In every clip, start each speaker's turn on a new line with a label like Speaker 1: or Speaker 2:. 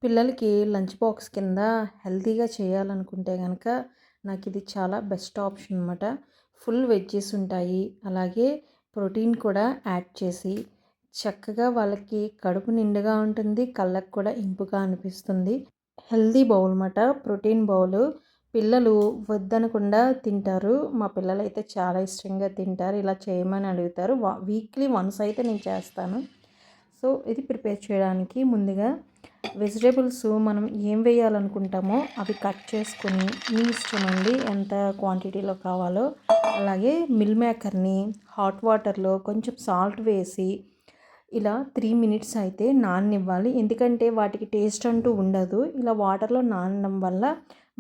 Speaker 1: పిల్లలకి lunch box కింద హెల్తీగా చేయాలనుకుంటే గనక నాకిది చాలా బెస్ట్ ఆప్షన్ అనమాట. ఫుల్ వెజ్జీస్ ఉంటాయి. అలాగే ప్రోటీన్ కూడా యాడ్ చేసి చక్కగా వాళ్ళకి కడుపు నిండుగా ఉంటుంది. కళ్ళకి కూడా ఇంపుగా అనిపిస్తుంది. హెల్తీ బౌల్ మాట. Protein bowl. పిల్లలు వద్దనకుండా తింటారు. మా పిల్లలైతే చాలా ఇష్టంగా తింటారు. ఇలా చేయమని అడుగుతారు. వీక్లీ వన్స్ అయితే నేను చేస్తాను. సో ఇది ప్రిపేర్ చేయడానికి ముందుగా వెజిటేబుల్స్ మనం ఏం వేయాలనుకుంటామో అవి కట్ చేసుకొని మీ ఇష్టం అండి ఎంత క్వాంటిటీలో కావాలో. అలాగే మిల్ మేకర్ని హాట్ వాటర్లో కొంచెం సాల్ట్ వేసి ఇలా 3 మినిట్స్ అయితే నాననివ్వాలి. ఎందుకంటే వాటికి టేస్ట్ అంటూ ఉండదు. ఇలా వాటర్లో నానడం వల్ల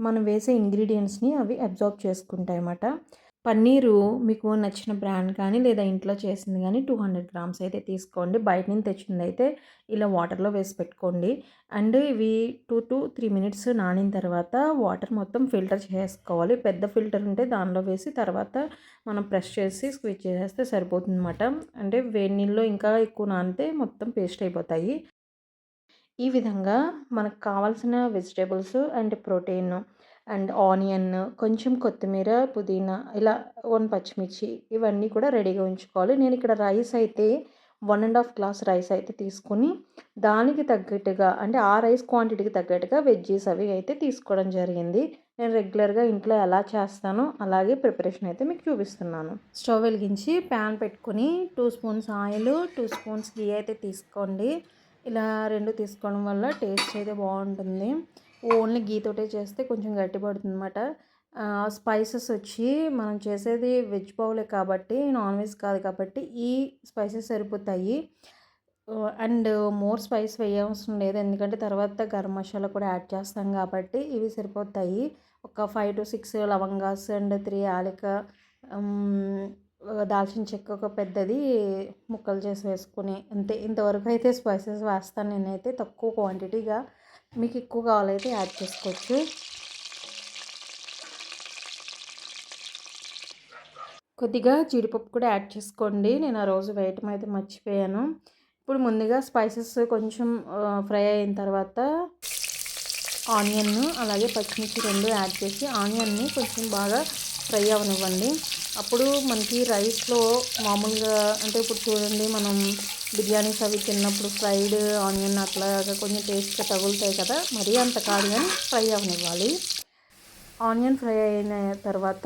Speaker 1: మనం వేసే ఇంగ్రీడియంట్స్ని అవి అబ్జార్బ్ చేసుకుంటాయి అన్నమాట. పన్నీరు మీకు నచ్చిన బ్రాండ్ కానీ లేదా ఇంట్లో చేసింది కానీ 200 గ్రామ్స్ అయితే తీసుకోండి. బయట నుంచి తెచ్చింది అయితే ఇలా వాటర్లో వేసి పెట్టుకోండి. అండ్ ఇవి 2 to 3 మినిట్స్ నానిన తర్వాత వాటర్ మొత్తం ఫిల్టర్ చేసుకోవాలి. పెద్ద ఫిల్టర్ ఉంటే దానిలో వేసి తర్వాత మనం ప్రెస్ చేసి స్క్వీజ్ చేసేస్తే సరిపోతుందన్నమాట. అంటే వేడి నీళ్ళలో ఇంకా ఎక్కువ నానితే మొత్తం పేస్ట్ అయిపోతాయి. ఈ విధంగా మనకు కావాల్సిన vegetables and protein and onion, కొంచెం కొత్తిమీర, పుదీనా, ఇలా 1 పచ్చిమిర్చి ఇవన్నీ కూడా రెడీగా ఉంచుకోవాలి. నేను ఇక్కడ రైస్ అయితే 1½ గ్లాస్ రైస్ అయితే తీసుకొని దానికి తగ్గట్టుగా అంటే ఆ రైస్ క్వాంటిటీకి తగ్గట్టుగా వెజ్జీస్ అవి అయితే తీసుకోవడం జరిగింది. నేను రెగ్యులర్గా ఇంట్లో ఎలా చేస్తానో అలాగే ప్రిపరేషన్ అయితే మీకు చూపిస్తున్నాను. స్టవ్ వెలిగించి ప్యాన్ పెట్టుకొని 2 స్పూన్స్ ఆయిల్, 2 స్పూన్స్ గీ అయితే తీసుకోండి. ఇలా 2 తీసుకోవడం వల్ల టేస్ట్ అయితే బాగుంటుంది. ఓన్లీ గీతోటే చేస్తే కొంచెం గట్టి పడుతుంది అన్నమాట. స్పైసెస్ వచ్చి మనం చేసేది వెజ్ బౌలే కాబట్టి నాన్ వెజ్ కాదు కాబట్టి ఈ స్పైసెస్ సరిపోతాయి. అండ్ మోర్ స్పైస్ వేయవసరం లేదు. ఎందుకంటే తర్వాత గరం మసాలా కూడా యాడ్ చేస్తాం కాబట్టి ఇవి సరిపోతాయి. ఒక 5 to 6 లవంగాస్ అండ్ 3 యాలక, దాల్చిన చెక్క ఒక పెద్దది ముక్కలు చేసి వేసుకుని అంతే. ఇంతవరకు అయితే స్పైసెస్ వేస్తాను నేనైతే తక్కువ క్వాంటిటీగా. మీకు ఎక్కువ కావాలైతే యాడ్ చేసుకోవచ్చు. కొద్దిగా జీడిపప్పు కూడా యాడ్ చేసుకోండి. నేను ఆ రోజు వేయటం అయితే మర్చిపోయాను. ఇప్పుడు ముందుగా స్పైసెస్ కొంచెం ఫ్రై అయిన తర్వాత ఆనియన్ అలాగే పచ్చిమిర్చి 2 యాడ్ చేసి ఆనియన్ని కొంచెం బాగా ఫ్రై అవనివ్వండి. అప్పుడు మనకి రైస్లో మామూలుగా అంటే ఇప్పుడు చూడండి మనం బిర్యానీస్ అవి తిన్నప్పుడు ఫ్రైడ్ ఆనియన్ అట్లాగా కొంచెం టేస్ట్గా తగులుతాయి కదా, మరీ అంత కాదు కానీ ఫ్రై అవనివ్వాలి. ఆనియన్ ఫ్రై అయిన తర్వాత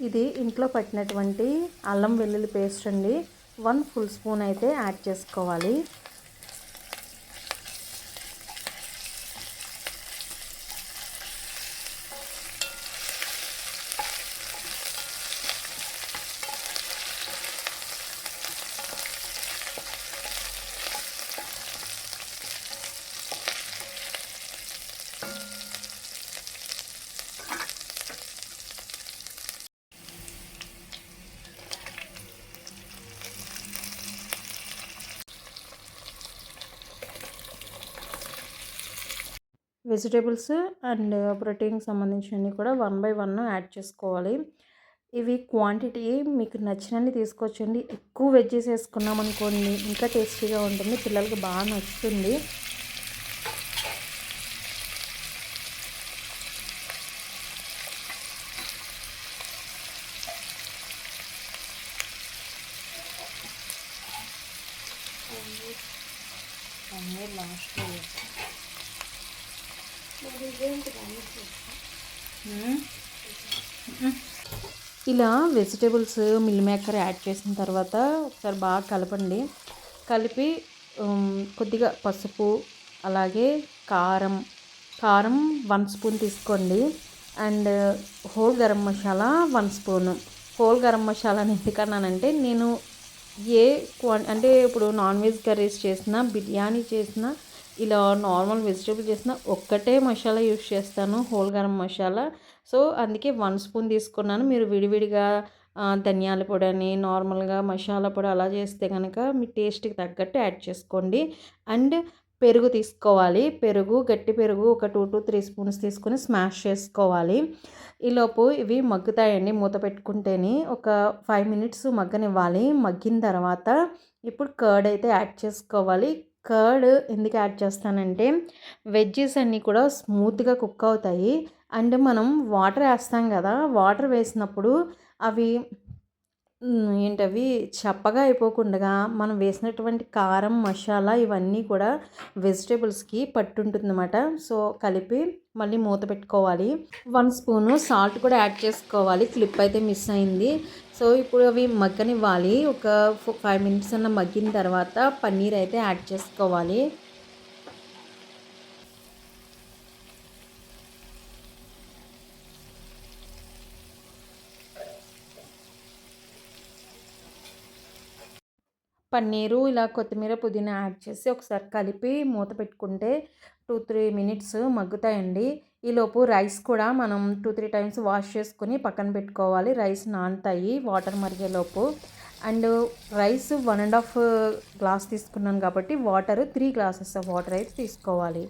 Speaker 1: ఇది ఇంట్లో పట్టినటువంటి అల్లం వెల్లుల్లి పేస్ట్ అండి 1 ఫుల్ స్పూన్ అయితే యాడ్ చేసుకోవాలి. వెజిటేబుల్స్ అండ్ ప్రోటీన్కి సంబంధించినవి కూడా 1 by 1 యాడ్ చేసుకోవాలి. ఇవి క్వాంటిటీ మీకు నచ్చినన్ని తీసుకోవచ్చండి. ఎక్కువ వెజ్జెస్ వేసుకున్నాం అనుకోండి ఇంకా టేస్టీగా ఉంటుంది, పిల్లలకి బాగా నచ్చుతుంది. ఇలా వెజిటేబుల్స్ మిల్ మేకర్ యాడ్ చేసిన తర్వాత ఒకసారి బాగా కలపండి. కలిపి కొద్దిగా పసుపు అలాగే కారం 1 స్పూన్ తీసుకోండి. And whole garam masala 1 spoon. Whole garam మసాలాని ఎందుకన్నానంటే నేను అంటే ఇప్పుడు నాన్ వెజ్ కర్రీస్ చేసినా బిర్యానీ చేసినా ఇలా నార్మల్ వెజిటేబుల్ చేసినా ఒక్కటే మసాలా యూస్ చేస్తాను, హోల్ గరం మసాలా. సో అందుకే 1 స్పూన్ తీసుకున్నాను. మీరు విడివిడిగా ధనియాల పొడి అని నార్మల్గా మసాలా పొడి అలా చేస్తే కనుక మీ టేస్ట్కి తగ్గట్టు యాడ్ చేసుకోండి. అండ్ పెరుగు తీసుకోవాలి. గట్టి పెరుగు ఒక 2 to 3 స్పూన్స్ తీసుకొని స్మాష్ చేసుకోవాలి. ఈలోపు ఇవి మగ్గుతాయండి మూత పెట్టుకుంటేనే. ఒక 5 మినిట్స్ మగ్గనివ్వాలి. మగ్గిన తర్వాత ఇప్పుడు కర్డ్ అయితే యాడ్ చేసుకోవాలి. కర్డ్ ఎందుకు యాడ్ చేస్తానంటే వెజ్జెస్ అన్నీ కూడా స్మూత్గా కుక్ అవుతాయి. అండ్ మనం వాటర్ వేస్తాం కదా, వాటర్ వేసినప్పుడు అవి ఏంటవి చప్పగా అయిపోకుండగా మనం వేసినటువంటి కారం, మసాలా ఇవన్నీ కూడా వెజిటేబుల్స్కి పట్టుంటుందన్నమాట. సో కలిపి మళ్ళీ మూత పెట్టుకోవాలి. 1 స్పూను సాల్ట్ కూడా యాడ్ చేసుకోవాలి. క్లిప్ అయితే మిస్ అయింది. సో ఇప్పుడు అవి మగ్గనివ్వాలి. ఒక 5 మినిట్స్ అన్న మగ్గిన తర్వాత పన్నీర్ అయితే యాడ్ చేసుకోవాలి. పన్నీరు ఇలా కొత్తిమీర, పుదీనా యాడ్ చేసి ఒకసారి కలిపి మూత పెట్టుకుంటే 2-3 మినిట్స్ మగ్గుతాయండి. ఈలోపు రైస్ కూడా మనం 2-3 టైమ్స్ వాష్ చేసుకొని పక్కన పెట్టుకోవాలి. రైస్ నానుతాయి వాటర్ మరిగేలోపు. అండ్ రైస్ 1½ గ్లాస్ తీసుకున్నాను కాబట్టి వాటర్ 3 గ్లాసెస్ ఆఫ్ వాటర్ అయితే తీసుకోవాలి.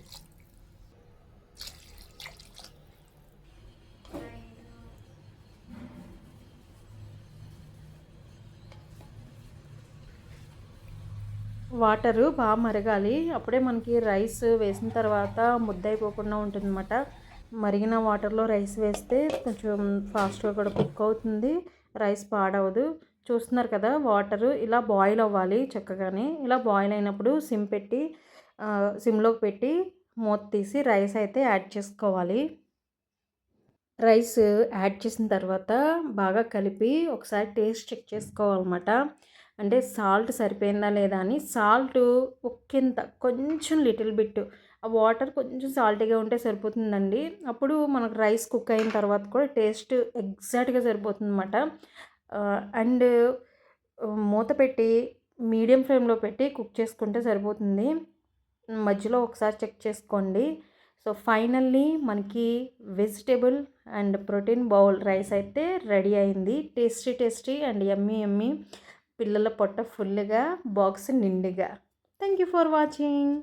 Speaker 1: వాటరు బాగా మరగాలి. అప్పుడే మనకి రైస్ వేసిన తర్వాత ముద్దయిపోకుండా ఉంటుందన్నమాట. మరిగిన వాటర్లో రైస్ వేస్తే కొంచెం ఫాస్ట్గా కూడా కుక్ అవుతుంది, రైస్ పాడవదు. చూస్తున్నారు కదా, వాటరు ఇలా బాయిల్ అవ్వాలి చక్కగానే. ఇలా బాయిల్ అయినప్పుడు సిమ్లోకి పెట్టి మూత తీసి రైస్ అయితే యాడ్ చేసుకోవాలి. రైస్ యాడ్ చేసిన తర్వాత బాగా కలిపి ఒకసారి టేస్ట్ చెక్ చేసుకోవాలన్నమాట. అంటే సాల్ట్ సరిపోయిందా లేదా అని. సాల్ట్ ఒక్కింత కొంచెం లిటిల్ బిట్, ఆ వాటర్ కొంచెం సాల్టీగా ఉంటే సరిపోతుందండి. అప్పుడు మనకు రైస్ కుక్ అయిన తర్వాత కూడా టేస్ట్ ఎగ్జాక్ట్గా సరిపోతుందన్నమాట. అండ్ మూత పెట్టి మీడియం ఫ్లేమ్లో పెట్టి కుక్ చేసుకుంటే సరిపోతుంది. మధ్యలో ఒకసారి చెక్ చేసుకోండి. సో ఫైనల్లీ మనకి vegetable and protein bowl rice అయితే రెడీ అయింది. టేస్టీ టేస్టీ అండ్ యమ్మీ యమ్మీ. పిల్లల పొట్ట ఫుల్గా, బాక్స్ నిండుగా. Thank you for watching.